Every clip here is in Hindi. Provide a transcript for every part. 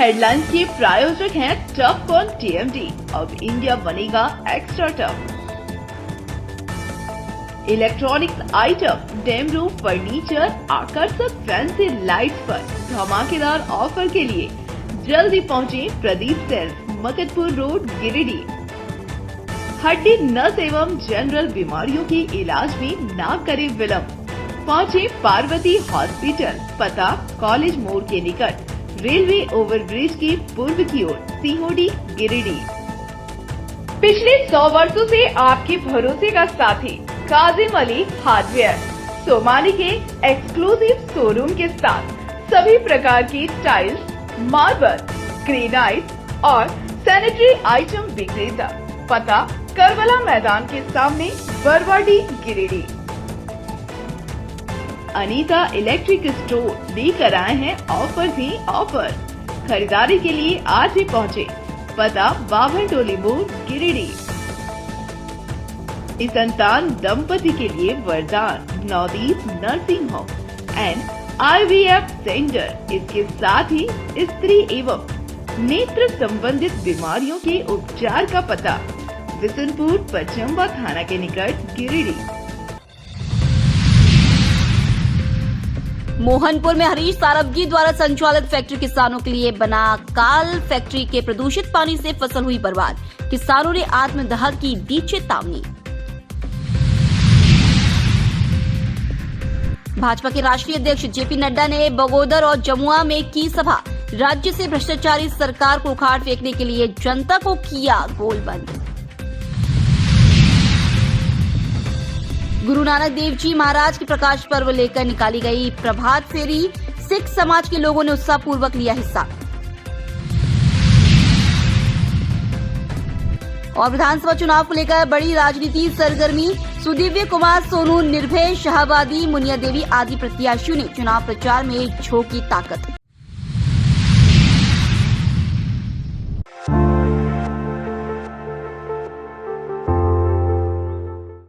हेडलाइंस के प्रायोजक हैं टफकॉन TMT। अब इंडिया बनेगा extra tough. Electronics item, dam roof furniture, आकर्षक फैंसी लाइट्स पर धमाकेदार ऑफर के लिए जल्दी पहुंचे प्रदीप सेल्स, मकतपुर रोड, गिरिडीह। हड्डी, नस एवं जनरल बीमारियों के इलाज में ना करे विलंब। पहुंचे पार्वती हॉस्पिटल, पता कॉलेज मोड़ के निकट, रेलवे ओवरब्रिज के पूर्व की ओर, सीहोडी, गिरिडीह। पिछले 100 वर्षों से आपके भरोसे का साथी काजिम अली हार्डवेयर, सोमानी के एक्सक्लूसिव शोरूम के साथ सभी प्रकार की टाइल्स, मार्बल, ग्रेनाइट और सैनिटरी आइटम विक्रेता। पता करबला मैदान के सामने, बरवाडी, गिरिडीह। अनीता इलेक्ट्रिक स्टोर लेकर आए हैं ऑफर ही ऑफर। खरीदारी के लिए आज ही पहुंचे। पता बाभन टोली मोड़, गिरिडीह। इस संतान दंपति के लिए वरदान Navdeep nursing home and IVF centre. इसके साथ ही स्त्री एवं नेत्र संबंधित बीमारियों के उपचार का पता बिशनपुर पचम्बा थाना के निकट, गिरिडीह। मोहनपुर में हरीश सारबगी द्वारा संचालित फैक्ट्री किसानों के लिए बना काल फैक्ट्री के प्रदूषित पानी से फसल हुई बर्बाद। किसानों ने आत्मदाह की दी चेतावनी। भाजपा के राष्ट्रीय अध्यक्ष JP नड्डा ने बगोदर और जमुआ में की सभा। राज्य से भ्रष्टाचारी सरकार को उखाड़ फेंकने के लिए जनता को किया गोलबंद। गुरु नानक देव जी महाराज के प्रकाश पर्व लेकर निकाली गई प्रभात फेरी। सिख समाज के लोगों ने उत्साहपूर्वक लिया हिस्सा। और विधानसभा चुनाव को लेकर बड़ी राजनीति सरगर्मी। सुदीव्य कुमार सोनू, निर्भय शाहबादी, मुनिया देवी आदि प्रत्याशियों ने चुनाव प्रचार में झोंकी ताकत।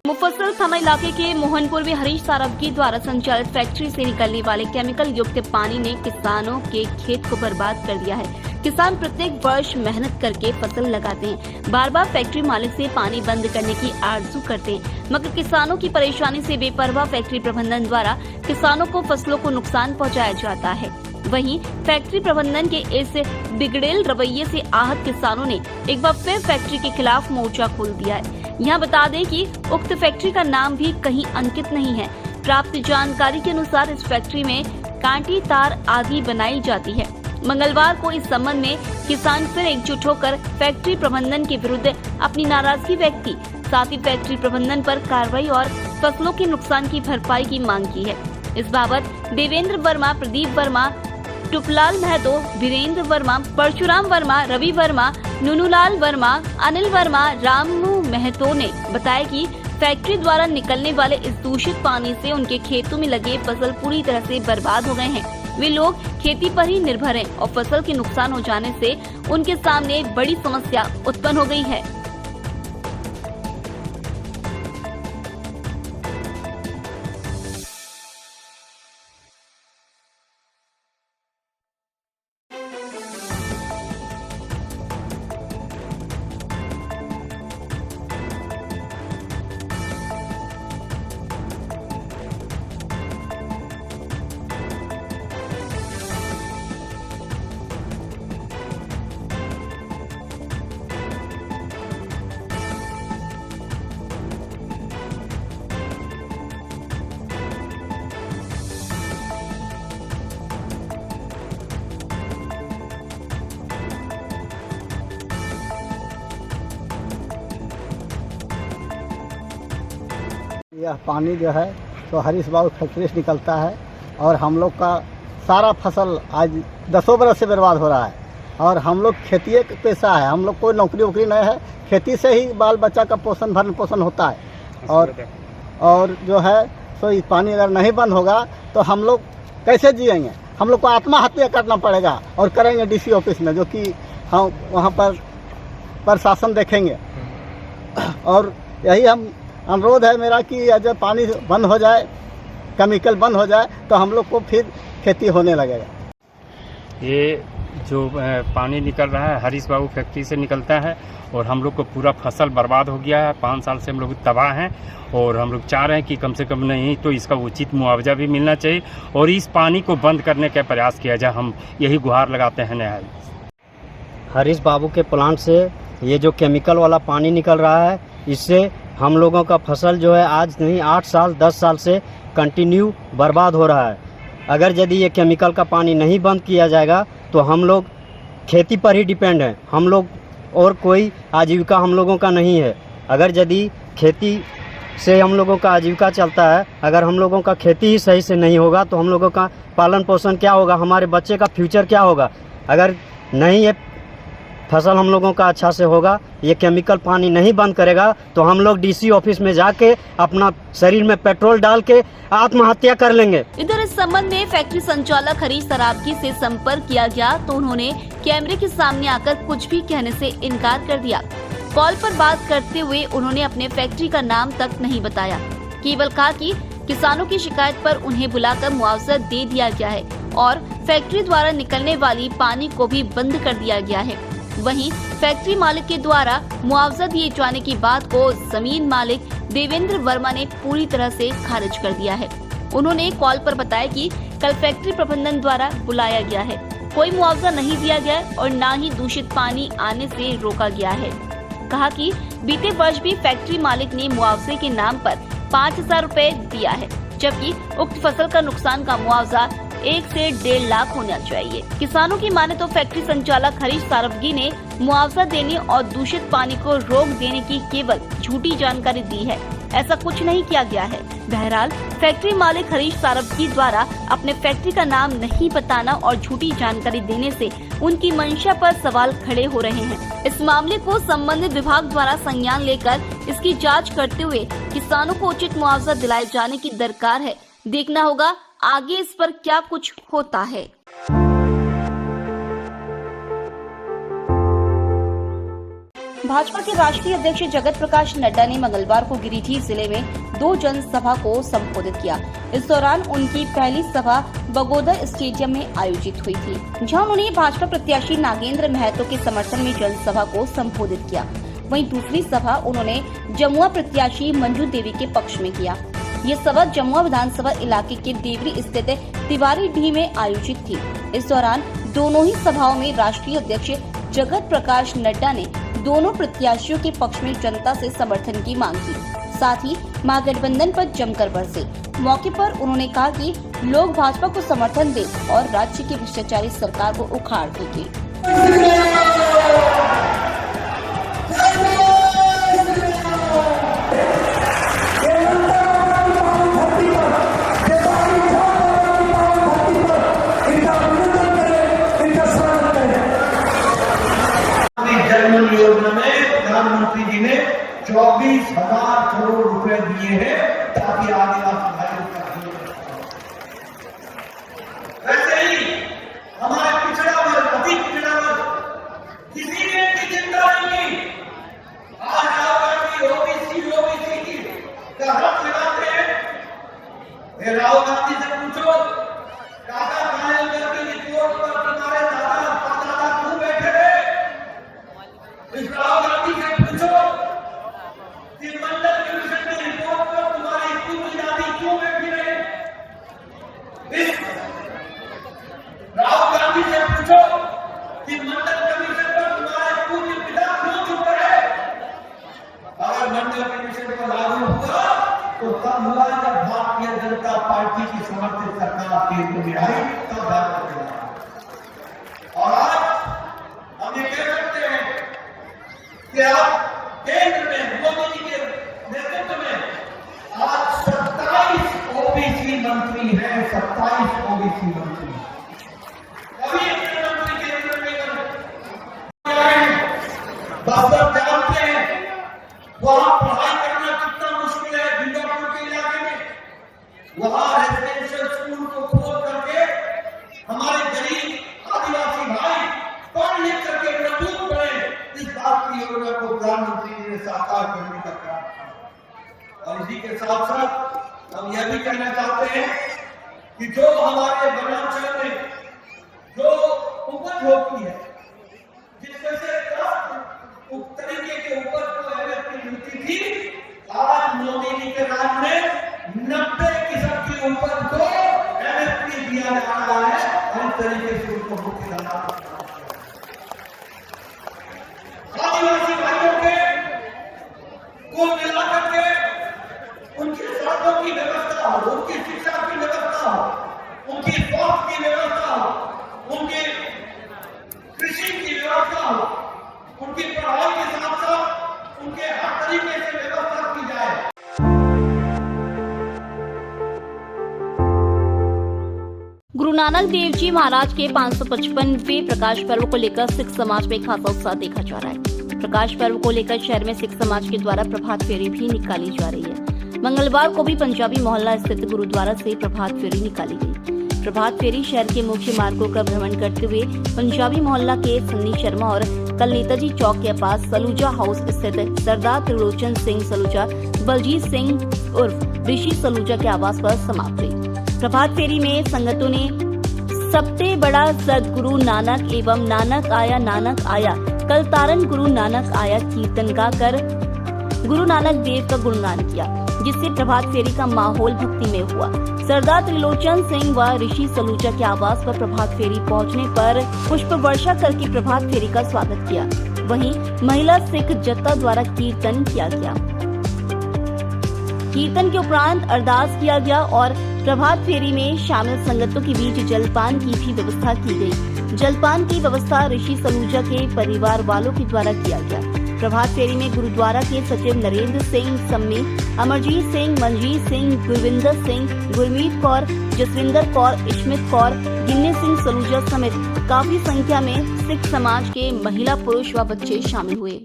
मुफस्सिल थाना इलाके के मोहनपुर में हरीश सारबगी द्वारा संचालित फैक्ट्री से निकलने वाले केमिकल युक्त पानी ने किसानों के खेत को बर्बाद कर दिया है। किसान प्रत्येक वर्ष मेहनत करके फसल लगाते हैं, बार बार फैक्ट्री मालिक से पानी बंद करने की आरजू करते हैं, मगर किसानों की परेशानी से बेपरवाह फैक्ट्री प्रबंधन द्वारा किसानों को फसलों को नुकसान पहुँचाया जाता है। वहीं फैक्ट्री प्रबंधन के इस बिगड़ेल रवैये से आहत किसानों ने एक बार फिर फैक्ट्री के खिलाफ मोर्चा खोल दिया है। यहाँ बता दें कि उक्त फैक्ट्री का नाम भी कहीं अंकित नहीं है। प्राप्त जानकारी के अनुसार इस फैक्ट्री में कांटी तार आदि बनाई जाती है। मंगलवार को इस संबंध में किसान फिर एकजुट होकर फैक्ट्री प्रबंधन के विरुद्ध अपनी नाराजगी व्यक्त की। साथ ही फैक्ट्री प्रबंधन पर कार्रवाई और फसलों के नुकसान की भरपाई की मांग की है। इस बाबत देवेंद्र वर्मा, प्रदीप वर्मा, टुपलाल महतो, वीरेंद्र वर्मा, परशुराम वर्मा, रवि वर्मा, नुनूलाल वर्मा, अनिल वर्मा, रामू महतो ने बताया कि फैक्ट्री द्वारा निकलने वाले इस दूषित पानी से उनके खेतों में लगे फसल पूरी तरह से बर्बाद हो गए हैं। वे लोग खेती पर ही निर्भर हैं और फसल के नुकसान हो जाने से उनके सामने बड़ी समस्या उत्पन्न हो गई है। यह पानी जो है तो हरीश बाबू फैक्ट्री से निकलता है और हम लोग का सारा फसल आज 10 बरस से बर्बाद हो रहा है। और हम लोग खेती एक पेशा है, हम लोग कोई नौकरी वोकरी नहीं है, खेती से ही बाल बच्चा का पोषण भरण पोषण होता है। और जो है तो इस पानी अगर नहीं बंद होगा तो हम लोग कैसे जिएंगे? हम लोग को आत्महत्या करना पड़ेगा और करेंगे DC ऑफिस में, जो कि हम वहाँ पर प्रशासन देखेंगे। और यही हम अनुरोध है मेरा कि जब पानी बंद हो जाए, केमिकल बंद हो जाए, तो हम लोग को फिर खेती होने लगेगा। ये जो पानी निकल रहा है हरीश बाबू फैक्ट्री से निकलता है और हम लोग को पूरा फसल बर्बाद हो गया है। 5 साल से हम लोग तबाह हैं और हम लोग चाह रहे हैं कि कम से कम नहीं तो इसका उचित मुआवजा भी मिलना चाहिए और इस पानी को बंद करने का प्रयास किया जाए। हम यही गुहार लगाते हैं न्याय। हरीश बाबू के प्लांट से ये जो केमिकल वाला पानी निकल रहा है, इससे हम लोगों का फसल जो है आज नहीं 8 साल 10 साल से कंटिन्यू बर्बाद हो रहा है। अगर यदि ये केमिकल का पानी नहीं बंद किया जाएगा तो हम लोग खेती पर ही डिपेंड हैं। हम लोग और कोई आजीविका हम लोगों का नहीं है। अगर यदि खेती से हम लोगों का आजीविका चलता है, अगर हम लोगों का खेती ही सही से नहीं होगा तो हम लोगों का पालन पोषण क्या होगा, हमारे बच्चे का फ्यूचर क्या होगा। अगर नहीं ये फसल हम लोगों का अच्छा से होगा, ये केमिकल पानी नहीं बंद करेगा तो हम लोग डीसी ऑफिस में जाके अपना शरीर में पेट्रोल डाल के आत्महत्या कर लेंगे। इधर इस संबंध में फैक्ट्री संचालक हरीश सरावगी से संपर्क किया गया तो उन्होंने कैमरे के सामने आकर कुछ भी कहने से इनकार कर दिया। कॉल पर बात करते हुए उन्होंने अपने फैक्ट्री का नाम तक नहीं बताया, केवल कहा कि किसानों की शिकायत पर उन्हें बुलाकर मुआवजा दे दिया गया है और फैक्ट्री द्वारा निकलने वाली पानी को भी बंद कर दिया गया है। वहीं फैक्ट्री मालिक के द्वारा मुआवजा दिए जाने की बात को जमीन मालिक देवेंद्र वर्मा ने पूरी तरह से खारिज कर दिया है। उन्होंने कॉल पर बताया कि कल फैक्ट्री प्रबंधन द्वारा बुलाया गया है, कोई मुआवजा नहीं दिया गया और न ही दूषित पानी आने से रोका गया है। कहा कि बीते वर्ष भी फैक्ट्री मालिक ने मुआवजे के नाम पर 5,000 रुपए दिया है, जबकि उक्त फसल का नुकसान का मुआवजा 1 से 1.5 लाख होना चाहिए। किसानों की माने तो फैक्ट्री संचालक हरीश सरावगी ने मुआवजा देने और दूषित पानी को रोक देने की केवल झूठी जानकारी दी है, ऐसा कुछ नहीं किया गया है। बहरहाल फैक्ट्री मालिक हरीश सरावगी द्वारा अपने फैक्ट्री का नाम नहीं बताना और झूठी जानकारी देने से उनकी मंशा पर सवाल खड़े हो रहे हैं। इस मामले को संबंधित विभाग द्वारा संज्ञान लेकर इसकी जांच करते हुए किसानों को उचित मुआवजा दिलाए जाने की दरकार है। देखना होगा आगे इस पर क्या कुछ होता है। भाजपा के राष्ट्रीय अध्यक्ष जगत प्रकाश नड्डा ने मंगलवार को गिरिडीह जिले में 2 जनसभा को संबोधित किया। इस दौरान उनकी पहली सभा बगोदर स्टेडियम में आयोजित हुई थी, जहां उन्होंने भाजपा प्रत्याशी नागेंद्र महतो के समर्थन में जनसभा को संबोधित किया। वहीं दूसरी सभा उन्होंने जमुआ प्रत्याशी मंजू देवी के पक्ष में किया। ये सभा जमुआ विधानसभा इलाके के देवरी स्थित तिवारीडीह में आयोजित थी। इस दौरान दोनों ही सभाओं में राष्ट्रीय अध्यक्ष जगत प्रकाश नड्डा ने दोनों प्रत्याशियों के पक्ष में जनता से समर्थन की मांग की, साथ ही महागठबंधन पर जमकर बरसे। मौके पर उन्होंने कहा कि लोग भाजपा को समर्थन दें और राज्य की भ्रष्टाचारी सरकार को उखाड़ देंगे। योजना में प्रधानमंत्री जी ने 24,000 करोड़ रुपए दिए हैं ताकि आदिवासी भाइयों का जीवन। वैसे ही हमारे पिछड़ा वर्ग, अति पिछड़ा वर्ग किसी ने भी चिंता नहीं की। आज राहुल गांधी ओबीसी की का हक लगाते हैं। राहुल गांधी से पूछो टाटा कालेकर की रिपोर्ट पर तुम्हारे दादा परदादा क्यों बैठे रहे? राहुल गांधी से पूछो कि मंडल कमीशन की रिपोर्ट पर तुम्हारी पूरी दादी क्यों बैठी रहे? राहुल गांधी से पूछो कि मंडल कमीशन पर तुम्हारे पूरे पिता क्यों चुप रहे? अगर मंडल कमीशन पर लागू हुआ तो तब हुआ जब भारतीय जनता पार्टी की समर्थित सरकार केंद्र में आई, तब बात करेगा। और आज हम ये कह सकते हैं कि आप केंद्र में मोदी जी के नेतृत्व में आज 27 ओबीसी मंत्री हैं। 27 ओबीसी मंत्री कभी इतने मंत्री केंद्र में बस्तर जानते हैं, वहां पढ़ाई करना कितना मुश्किल है। दुर्गापुर के इलाके में वहां रेजिडेंशियल स्कूल को खोल करके हमारे गरीब आदिवासी भाई पढ़ लिख करके मजबूत बने। इस बात की योजना को प्रधानमंत्री जी ने साकार करने का प्रयास किया। और इसी के साथ साथ हम यह भी कहना चाहते हैं कि जो हमारे वनांचल में जो उपज होती है, जिसमें से 10 तरीके के ऊपर को एमएसपी मिलती थी, आज मोदी जी के राज में 90% के ऊपर को एमएसपी दिया जा रहा है और इस तरीके से उनको मुख्य धंधा आदिवासी भाइयों के को मिलाकर के उनके स्वास्थ्य की व्यवस्था हो, उनकी शिक्षा की व्यवस्था हो, उनकी स्वास्थ्य की व्यवस्था हो, उनकी कृषि की व्यवस्था हो, उनकी पढ़ाई के साथ साथ उनके हर तरीके से व्यवस्था की जाए। गुरु नानक देव जी महाराज के 555वें प्रकाश पर्व को लेकर सिख समाज में खासा उत्साह देखा जा रहा है। प्रकाश पर्व को लेकर शहर में सिख समाज के द्वारा प्रभात फेरी भी निकाली जा रही है। मंगलवार को भी पंजाबी मोहल्ला स्थित गुरुद्वारा से प्रभात फेरी निकाली गई। प्रभात फेरी शहर के मुख्य मार्गों का भ्रमण करते हुए पंजाबी मोहल्ला के सन्नी शर्मा और कल नेताजी चौक के पास सलूजा हाउस स्थित सरदार त्रिलोचन सिंह सलूजा, बलजीत सिंह उर्फ ऋषि सलूजा के आवास पर समाप्त हुई। प्रभात फेरी में संगतों ने सबसे बड़ा सदगुरु नानक एवं नानक आया कल तारन गुरु नानक आया कीर्तन गाकर गुरु नानक देव का गुणगान किया, जिससे प्रभात फेरी का माहौल भक्तिमय हुआ। सरदार त्रिलोचन सिंह व ऋषि सलूजा के आवास पर प्रभात फेरी पहुंचने पर पुष्प वर्षा करके प्रभात फेरी का स्वागत किया। वहीं महिला सिख जत्था द्वारा कीर्तन किया गया। कीर्तन के उपरांत अरदास किया गया और प्रभात फेरी में शामिल संगतों के बीच जलपान की भी व्यवस्था की गई। जलपान की व्यवस्था ऋषि सलूजा के परिवार वालों के द्वारा किया गया। प्रभात फेरी में गुरुद्वारा के सचिव नरेंद्र सिंह सम्मी, अमरजीत सिंह, मनजीत सिंह, गुरविंदर सिंह, गुरमीत कौर, जसविंदर कौर, इश्मित कौर, गिन्नी सिंह सलूजा समेत काफी संख्या में सिख समाज के महिला, पुरुष व बच्चे शामिल हुए।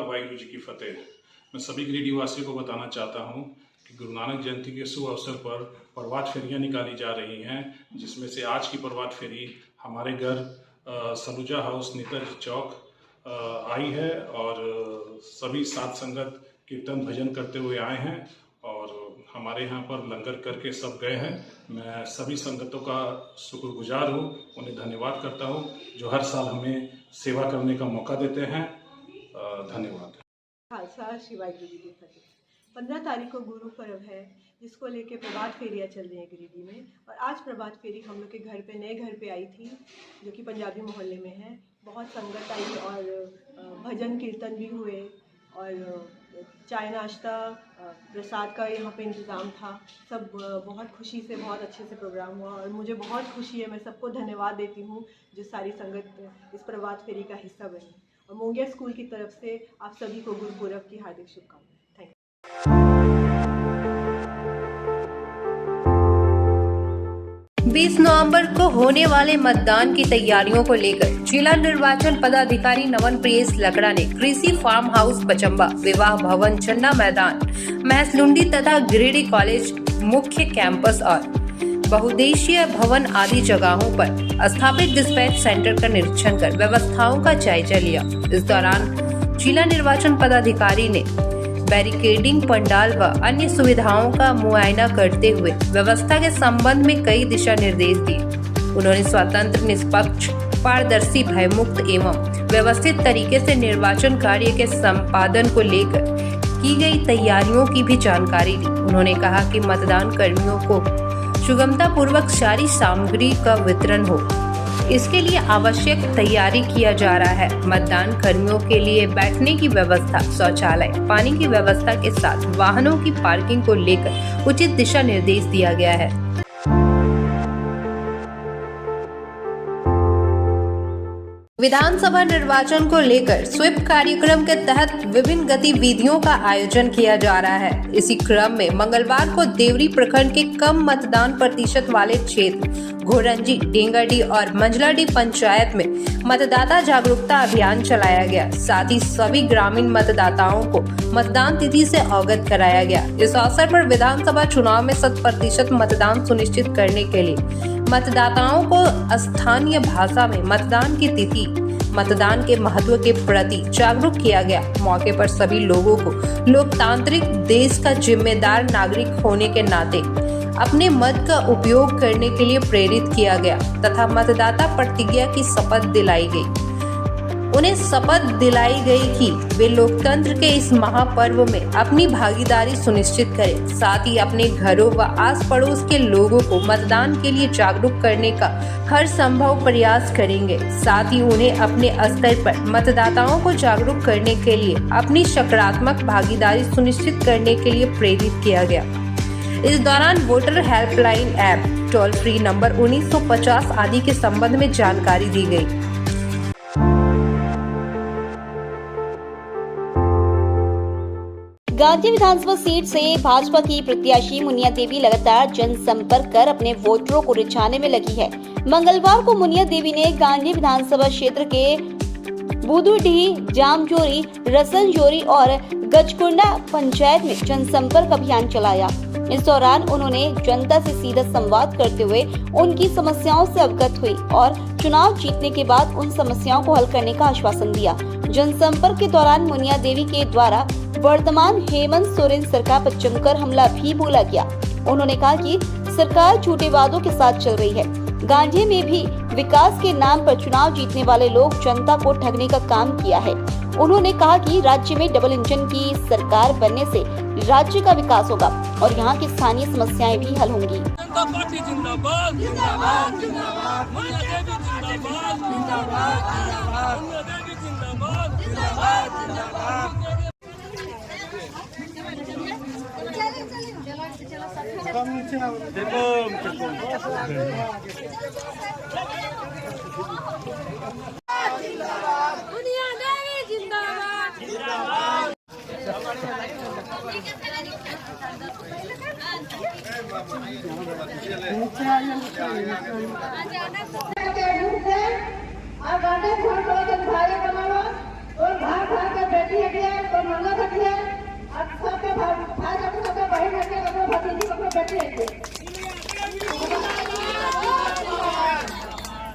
वाहिगुरु जी की फतेह। मैं सभी गिरिडीह वासियों को बताना चाहता हूं कि गुरु नानक जयंती के शुभ अवसर पर प्रभात फेरियां निकाली जा रही हैं, जिसमें से आज की प्रभात फेरी हमारे घर सलूजा हाउस नेताजी चौक आई है और सभी साथ संगत कीर्तन भजन करते हुए आए हैं और हमारे यहाँ पर लंगर करके सब गए हैं। मैं सभी संगतों का शुक्रगुजार हूँ, उन्हें धन्यवाद करता हूँ जो हर साल हमें सेवा करने का मौका देते हैं। धन्यवाद। खालसा श्री वाहिगुरु जी की फतेह। 15 तारीख को गुरु पर्व है, जिसको लेके प्रभात फेरियाँ चल रही हैं गिरिडीह में। और आज प्रभात फेरी हम लोग के घर पे, नए घर पे आई थी, जो कि पंजाबी मोहल्ले में है। बहुत संगत आई और भजन कीर्तन भी हुए और चाय नाश्ता प्रसाद का यहाँ पे इंतज़ाम था। सब बहुत खुशी से, बहुत अच्छे से प्रोग्राम हुआ और मुझे बहुत खुशी है। मैं सबको धन्यवाद देती हूँ जो सारी संगत इस प्रभात फेरी का हिस्सा बनी। और मोंगिया स्कूल की तरफ से आप सभी को गुरुपुरब की हार्दिक शुभकामनाएं। Thank you. 20 नवंबर को होने वाले मतदान की तैयारियों को लेकर जिला निर्वाचन पदाधिकारी नवन प्रियेश लकड़ा ने कृषि फार्म हाउस पचम्बा, विवाह भवन चन्ना मैदान, महसलुंडी तथा गिरिडीह कॉलेज मुख्य कैंपस और बहुउद्देशीय भवन आदि जगहों पर स्थापित डिस्पैच सेंटर का निरीक्षण कर व्यवस्थाओं का जायजा लिया। इस दौरान जिला निर्वाचन पदाधिकारी ने बैरिकेडिंग, पंडाल व अन्य सुविधाओं का मुआयना करते हुए व्यवस्था के संबंध में कई दिशा निर्देश दिए। उन्होंने स्वतंत्र, निष्पक्ष, पारदर्शी, भयमुक्त एवं व्यवस्थित तरीके से निर्वाचन कार्य के संपादन को लेकर की गई तैयारियों की भी जानकारी दी। उन्होंने कहा कि मतदान कर्मियों को सुगमता पूर्वक सारी सामग्री का वितरण हो, इसके लिए आवश्यक तैयारी किया जा रहा है। मतदान कर्मियों के लिए बैठने की व्यवस्था, शौचालय, पानी की व्यवस्था के साथ वाहनों की पार्किंग को लेकर उचित दिशा निर्देश दिया गया है। विधानसभा निर्वाचन को लेकर स्वीप कार्यक्रम के तहत विभिन्न गतिविधियों का आयोजन किया जा रहा है। इसी क्रम में मंगलवार को देवरी प्रखंड के कम मतदान प्रतिशत वाले क्षेत्र घोरंजी, डेंगरडी और मंझलाडी पंचायत में मतदाता जागरूकता अभियान चलाया गया। साथ ही सभी ग्रामीण मतदाताओं को मतदान तिथि से अवगत कराया गया। इस अवसर पर विधानसभा चुनाव में 100% मतदान सुनिश्चित करने के लिए मतदाताओं को स्थानीय भाषा में मतदान की तिथि, मतदान के महत्व के प्रति जागरूक किया गया। मौके पर सभी लोगों को लोकतांत्रिक देश का जिम्मेदार नागरिक होने के नाते अपने मत का उपयोग करने के लिए प्रेरित किया गया तथा मतदाता प्रतिज्ञा की शपथ दिलाई गई। उन्हें शपथ दिलाई गई कि वे लोकतंत्र के इस महापर्व में अपनी भागीदारी सुनिश्चित करें। साथ ही अपने घरों व आस पड़ोस के लोगों को मतदान के लिए जागरूक करने का हर संभव प्रयास करेंगे। साथ ही उन्हें अपने स्तर पर मतदाताओं को जागरूक करने के लिए अपनी सकारात्मक भागीदारी सुनिश्चित करने के लिए प्रेरित किया गया। इस दौरान voter helpline app, toll free number 1950 आदि के संबंध में जानकारी दी गई। गांधी विधानसभा सीट से भाजपा की प्रत्याशी मुनिया देवी लगातार जनसंपर्क कर अपने वोटरों को रिझाने में लगी है। मंगलवार को मुनिया देवी ने गांधी विधानसभा क्षेत्र के बुदुडीह, जामजोरी, रसनजोरी और गजकुंडा पंचायत में जनसंपर्क अभियान चलाया। इस दौरान उन्होंने जनता से सीधा संवाद करते हुए उनकी समस्याओं से अवगत हुई और चुनाव जीतने के बाद उन समस्याओं को हल करने का आश्वासन दिया। जनसंपर्क के दौरान मुनिया देवी के द्वारा वर्तमान हेमंत सोरेन सरकार पर जमकर हमला भी बोला गया। उन्होंने कहा कि सरकार झूठे वादों के साथ चल रही है। गांधी में भी विकास के नाम पर चुनाव जीतने वाले लोग जनता को ठगने का काम किया है। उन्होंने कहा कि राज्य में डबल इंजन की सरकार बनने से राज्य का विकास होगा और यहाँ की स्थानीय समस्याएं भी हल होंगी। जनता पार्टी जिंदाबाद, जिंदाबाद, जिंदाबाद, मुनिया देवी जिंदाबाद, जिंदाबाद, जिंदाबाद, मुनिया देवी जिंदाबाद, जिंदाबाद, जिंदाबाद। मुनिया देवी जिंदाबाद, जिंदाबाद। और गांधी घर के भाई बनाओ और घर के बेटी है और नंदा बेटी है और सबके भाई सबके बहन है सबके भतीजी सबके बेटी है।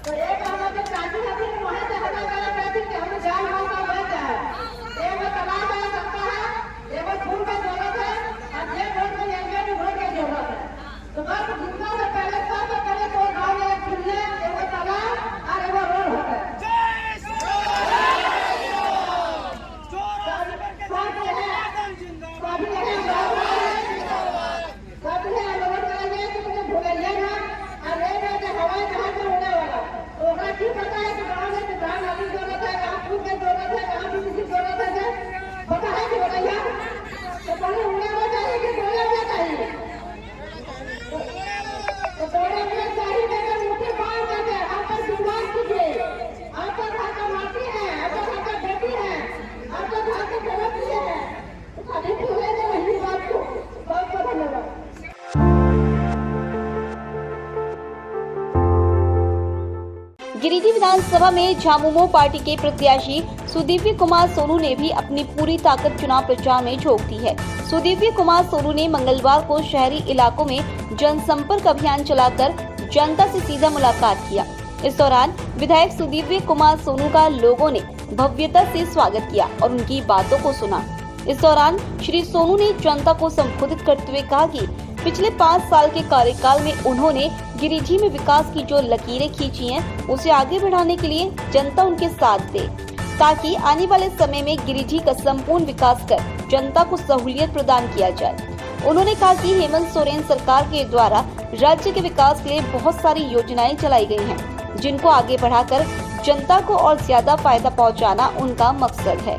तो एक हम के शादी है वहां से हटा कर बेटी के हम जान मांगा बच है। एक तलाक का सकता है, एक खून का जरूरत है और एक वोट में एमपी की वोट की जरूरत है। तो बस जितना से पहले तो गांव में खुलने एक तलाक और एक रोड होता है। गिरिडीह विधानसभा में झामुमो पार्टी के प्रत्याशी सुदीव्य कुमार सोनू ने भी अपनी पूरी ताकत चुनाव प्रचार में झोंक दी है। सुदीव्य कुमार सोनू ने मंगलवार को शहरी इलाकों में जनसंपर्क अभियान चलाकर जनता से सीधा मुलाकात किया। इस दौरान विधायक सुदीव्य कुमार सोनू का लोगों ने भव्यता से स्वागत किया और उनकी बातों को सुना। इस दौरान श्री सोनू ने जनता को संबोधित करते हुए कहा कि पिछले 5 साल के कार्यकाल में उन्होंने गिरिडीह में विकास की जो लकीरें खींची हैं, उसे आगे बढ़ाने के लिए जनता उनके साथ दे, ताकि आने वाले समय में गिरिडीह का संपूर्ण विकास कर जनता को सहूलियत प्रदान किया जाए। उन्होंने कहा कि हेमंत सोरेन सरकार के द्वारा राज्य के विकास के लिए बहुत सारी योजनाएं चलाई गई हैं, जिनको आगे बढ़ाकर जनता को और ज्यादा फायदा पहुंचाना उनका मकसद है।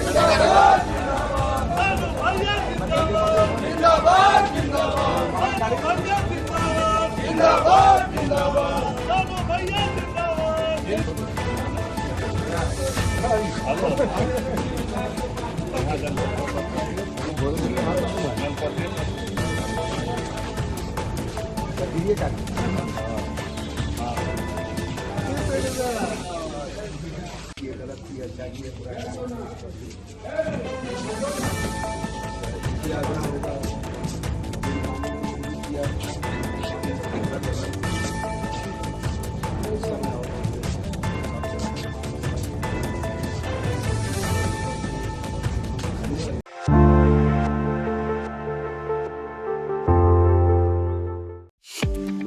जिंदाबाद, जिंदाबाद, जिंदाबाद, जिंदाबाद, जिंदाबाद, जिंदाबाद।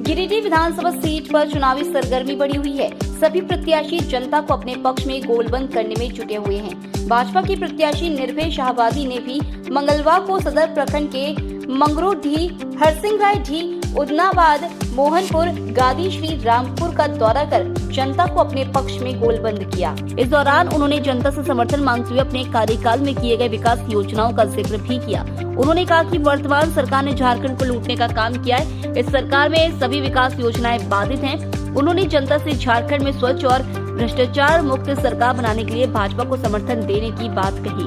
गिरिडीह विधानसभा सीट पर चुनावी सरगर्मी बढ़ी हुई है। सभी प्रत्याशी जनता को अपने पक्ष में गोलबंद करने में जुटे हुए हैं। भाजपा के प्रत्याशी निर्भय शाहबादी ने भी मंगलवार को सदर प्रखंड के मंगरूडीह, हरसिंगरायडीह, उदनाबाद, मोहनपुर, गादी श्री रामपुर का दौरा कर जनता को अपने पक्ष में गोलबंद किया। इस दौरान उन्होंने जनता से समर्थन मांगते हुए अपने कार्यकाल में किए गए विकास योजनाओं का जिक्र भी किया। उन्होंने कहा कि वर्तमान सरकार ने झारखंड को लूटने का काम किया है। इस सरकार में सभी विकास योजनाएं बाधित हैं। उन्होंने जनता से झारखंड में स्वच्छ और भ्रष्टाचार मुक्त सरकार बनाने के लिए भाजपा को समर्थन देने की बात कही।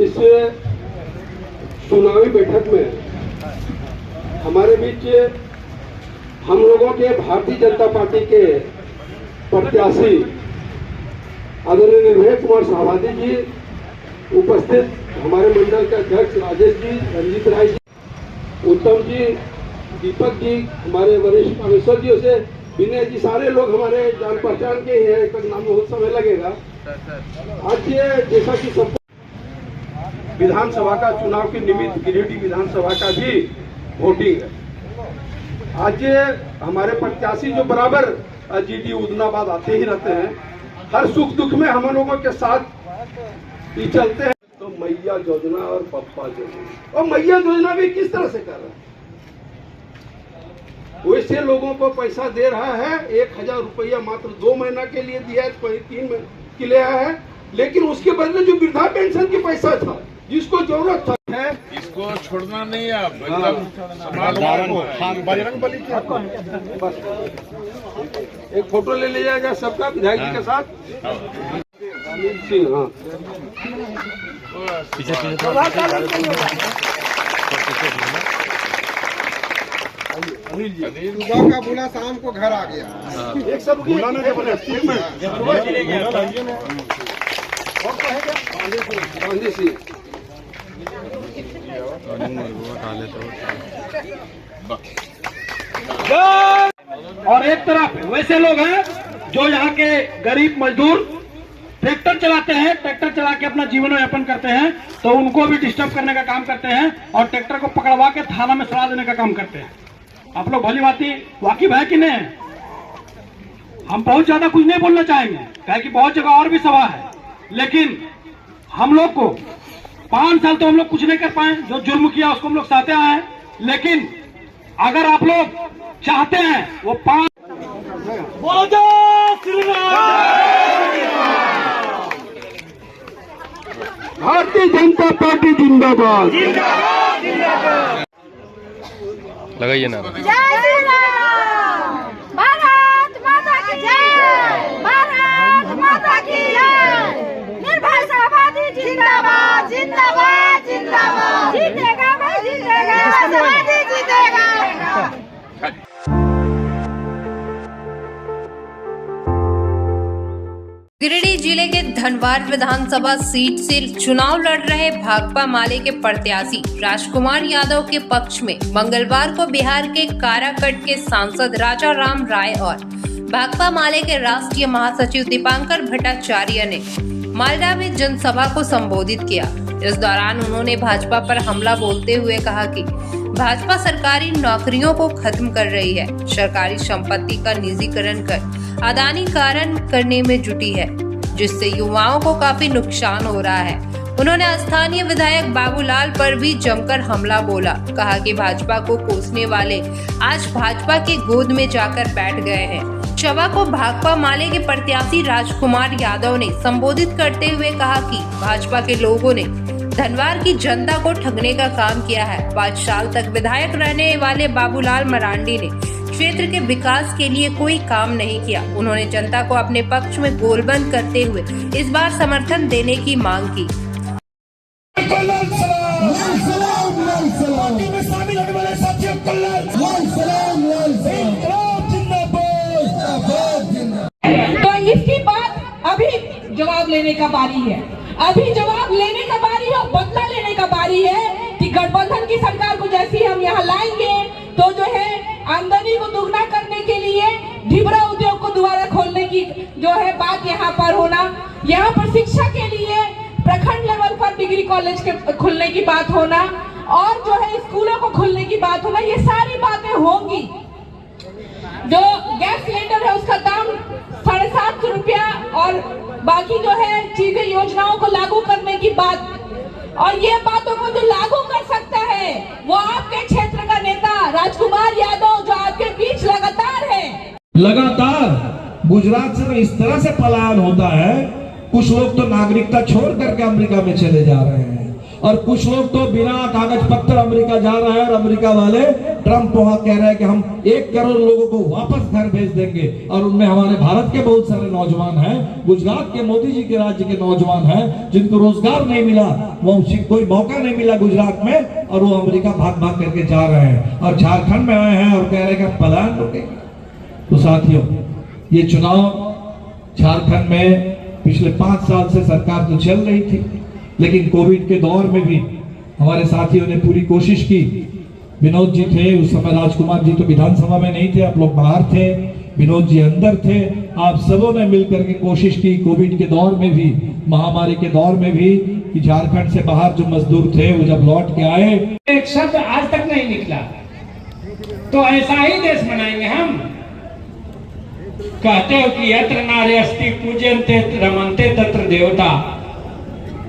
इस चुनावी बैठक में हमारे बीच हम लोगों के भारतीय जनता पार्टी के प्रत्याशी आदरणीय निर्भय कुमार शाहबादी जी उपस्थित, हमारे मंडल के अध्यक्ष राजेश जी, रंजीत राय जी, उत्तम जी, दीपक जी, हमारे वरिष्ठ कामेश्वर जी से विनय जी, सारे लोग हमारे जान पहचान के हैं। एक नाम बहुत समय लगेगा। आज ये जैसा कि सब विधानसभा का चुनाव के निमित्त गिरिडीह विधानसभा का भी वोटिंग है। आज हमारे प्रत्याशी जो बराबर जीडी उदनाबाद आते ही रहते हैं, हर सुख दुख में हम लोगों के साथ ही चलते हैं। तो मैया योजना और पप्पा योजना, और मैया योजना भी किस तरह से कर रहा है, वैसे लोगों को पैसा दे रहा है। 1000 रुपया मात्र 2 महीना के लिए दिया है, 3 महीने के लिए आया है, लेकिन उसके बदले जो वृद्धा पेंशन की पैसा था, जिसको जरूरत था, है इसको छोड़ना नहीं है। बजरंगबली बस एक फोटो ले लिया जाए सबका विधायक जी के साथ। अनिल सिंह, हाँ अनिल जी, सुबह का बोला शाम को घर आ गया। एक सब बुलाने के बोले गांधी सिंह और एक तरफ वैसे लोग हैं जो यहाँ के गरीब मजदूर ट्रैक्टर चलाते हैं, ट्रैक्टर चला के अपना जीवन यापन करते हैं, तो उनको भी डिस्टर्ब करने का काम करते हैं और ट्रैक्टर को पकड़वा के थाना में सड़ा देने का काम करते हैं। आप लोग भली भांति वाकिफ है कि नहीं? हम बहुत ज्यादा कुछ नहीं बोलना चाहेंगे, क्या कि बहुत जगह और भी सभा है, लेकिन हम लोग को 5 साल तो हम लोग कुछ नहीं कर पाए। जो जुर्म किया उसको हम लोग सहते आए हैं, लेकिन अगर आप लोग चाहते हैं वो 5 भारतीय जनता पार्टी जिंदाबाद। लगाइए ना। जय श्री राम, भारत माता की जय, भारत माता की जय। निर्भय शाहबादी जिंदाबाद, जिंदाबाद, जिंदाबाद। जीतेगा भाई, जीतेगा, शाहबादी जीतेगा। गिरिडीह जिले के धनवार विधानसभा सीट से चुनाव लड़ रहे भाकपा माले के प्रत्याशी राजकुमार यादव के पक्ष में मंगलवार को बिहार के काराकट के सांसद राजा राम राय और भाकपा माले के राष्ट्रीय महासचिव दीपांकर भट्टाचार्य ने मालदा में जनसभा को संबोधित किया। इस दौरान उन्होंने भाजपा पर हमला बोलते हुए कहा कि भाजपा सरकारी नौकरियों को खत्म कर रही है, सरकारी संपत्ति का निजीकरण कर अदानीकरण करने में जुटी है, जिससे युवाओं को काफी नुकसान हो रहा है। उन्होंने स्थानीय विधायक बाबूलाल पर भी जमकर हमला बोला। कहा कि भाजपा को कोसने वाले आज भाजपा के गोद में जाकर बैठ गए हैं। सभा को भाकपा माले के प्रत्याशी राजकुमार यादव ने संबोधित करते हुए कहा कि भाजपा के लोगों ने धनवार की जनता को ठगने का काम किया है। 5 साल तक विधायक रहने वाले बाबूलाल मरांडी ने क्षेत्र के विकास के लिए कोई काम नहीं किया। उन्होंने जनता को अपने पक्ष में गोलबंद करते हुए इस बार समर्थन देने की मांग की। तो इसकी बात अभी जवाब लेने का बारी है, अभी जवाब लेने का बारी है और बदला लेने का बारी है कि गठबंधन की सरकार को जैसी हम यहाँ लाएंगे तो जो है आमदनी को दुगना करने के लिए ढिबरा उद्योग को दोबारा खोलने की जो है बात यहाँ पर होना, यहाँ पर शिक्षा के लिए प्रखंड लेवल पर डिग्री कॉलेज के खुलने की बात होना और जो है स्कूलों को खुलने की बात होना, ये सारी बातें होंगी। जो गैस सिलेंडर है उसका दाम 750 रुपया और बाकी जो है चीजें योजनाओं को लागू करने की बात, और ये बातों को जो लागू कर सकता है वो आपके क्षेत्र का नेता राजकुमार यादव जो आपके बीच लगातार है। लगातार गुजरात से इस तरह से पलायन होता है, कुछ लोग तो नागरिकता छोड़ करके अमेरिका में चले जा रहे हैं और कुछ लोग तो बिना कागज पत्र अमेरिका जा रहे हैं और अमेरिका वाले ट्रंप वहां कह रहे हैं कि हम 1 करोड़ लोगों को वापस घर भेज देंगे और उनमें हमारे भारत के बहुत सारे नौजवान हैं, गुजरात के मोदी जी के राज्य के नौजवान हैं जिनको रोजगार नहीं मिला, वो कोई मौका नहीं मिला गुजरात में और वो अमेरिका भाग भाग करके जा रहे हैं और झारखंड में आए हैं और कह रहे हैं कि पलायन रोकेंगे। तो साथियों, ये चुनाव झारखंड में पिछले 5 साल से सरकार तो चल रही थी, लेकिन कोविड के दौर में भी हमारे साथियों ने पूरी कोशिश की। विनोद जी थे उस समय, राजकुमार जी तो विधानसभा में नहीं थे, आप लोग बाहर थे, विनोद जी अंदर थे, आप सबों ने मिलकर के कोशिश की कोविड के दौर में भी, महामारी के दौर में भी, कि झारखंड से बाहर जो मजदूर थे वो जब लौट के आए, एक शब्द आज तक नहीं निकला। तो ऐसा ही देश बनाएंगे हम। कहते हो कि यत्र नारी अस्ति पूजन्ते रमन्ते तत्र देवता।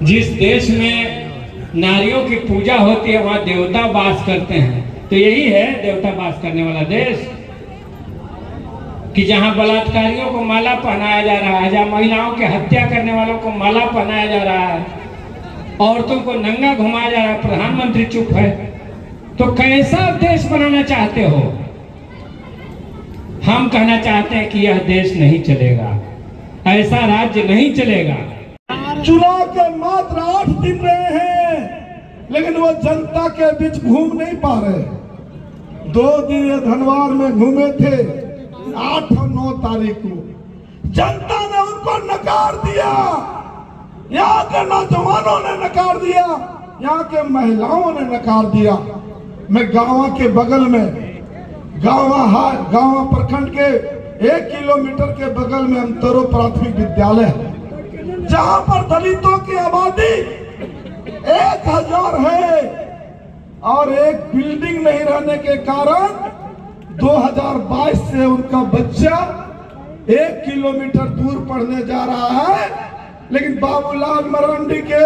जिस देश में नारियों की पूजा होती है वहां देवता वास करते हैं, तो यही है देवता वास करने वाला देश कि जहां बलात्कारियों को माला पहनाया जा रहा है, जहां महिलाओं की हत्या करने वालों को माला पहनाया जा रहा है, औरतों को नंगा घुमाया जा रहा है, प्रधानमंत्री चुप है। तो कैसा देश बनाना चाहते हो? हम कहना चाहते हैं कि यह देश नहीं चलेगा, ऐसा राज्य नहीं चलेगा। चुनाव के मात्र 8 दिन रहे हैं, लेकिन वो जनता के बीच घूम नहीं पा रहे। 2 दिन धनवार में घूमे थे, 8 और 9 तारीख को जनता ने उनको नकार दिया, यहाँ के नौजवानों ने नकार दिया, यहाँ के महिलाओं ने नकार दिया। मैं गांव के बगल में गांव प्रखंड के 1 किलोमीटर के बगल में अंतरो प्राथमिक विद्यालय है, जहां पर दलितों की आबादी 1000 है और एक बिल्डिंग नहीं रहने के कारण 2022 से उनका बच्चा 1 किलोमीटर दूर पढ़ने जा रहा है। लेकिन बाबूलाल मरांडी के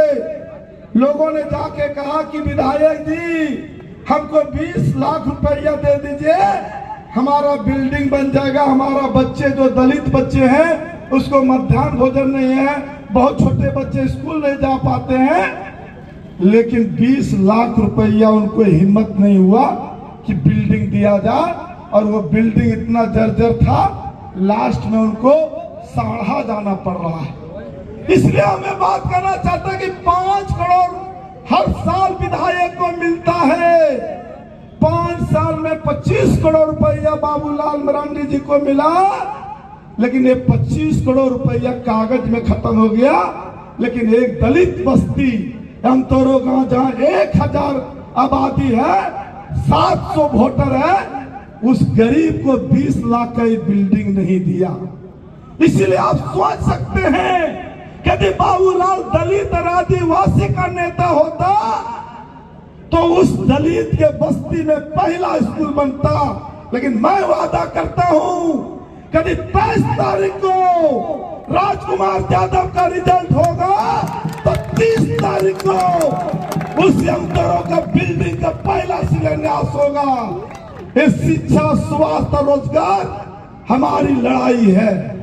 लोगों ने जाके कहा कि विधायक जी हमको 20 लाख रुपया दे दीजिए, हमारा बिल्डिंग बन जाएगा, हमारा बच्चे जो दलित बच्चे हैं उसको मध्याह्न भोजन नहीं है, बहुत छोटे बच्चे स्कूल नहीं जा पाते हैं। लेकिन 20 लाख रुपया उनको हिम्मत नहीं हुआ कि बिल्डिंग दिया जाए और वो बिल्डिंग इतना जर्जर था, लास्ट में उनको साढ़ा जाना पड़ रहा है। इसलिए हमें बात करना चाहते हैं कि 5 करोड़ हर साल विधायक को मिलता है। 5 साल में 25 करोड़ रुपया बाबूलाल मरांडी जी को मिला, लेकिन ये 25 करोड़ रुपया कागज में खत्म हो गया। लेकिन एक दलित बस्ती अंतरो गांव जहां 1000 आबादी है, 700 वोटर है, उस गरीब को 20 लाख का बिल्डिंग नहीं दिया। इसलिए आप सोच सकते हैं यदि बाबूलाल दलित आदिवासी का नेता होता तो उस दलित के बस्ती में पहला स्कूल बनता। लेकिन मैं वादा करता हूं कभी 23 तारीख को राजकुमार यादव का रिजल्ट होगा तो 30 तारीख को उस अंतरों का बिल्डिंग का पहला शिलान्यास होगा। इस शिक्षा, स्वास्थ्य, रोजगार हमारी लड़ाई है।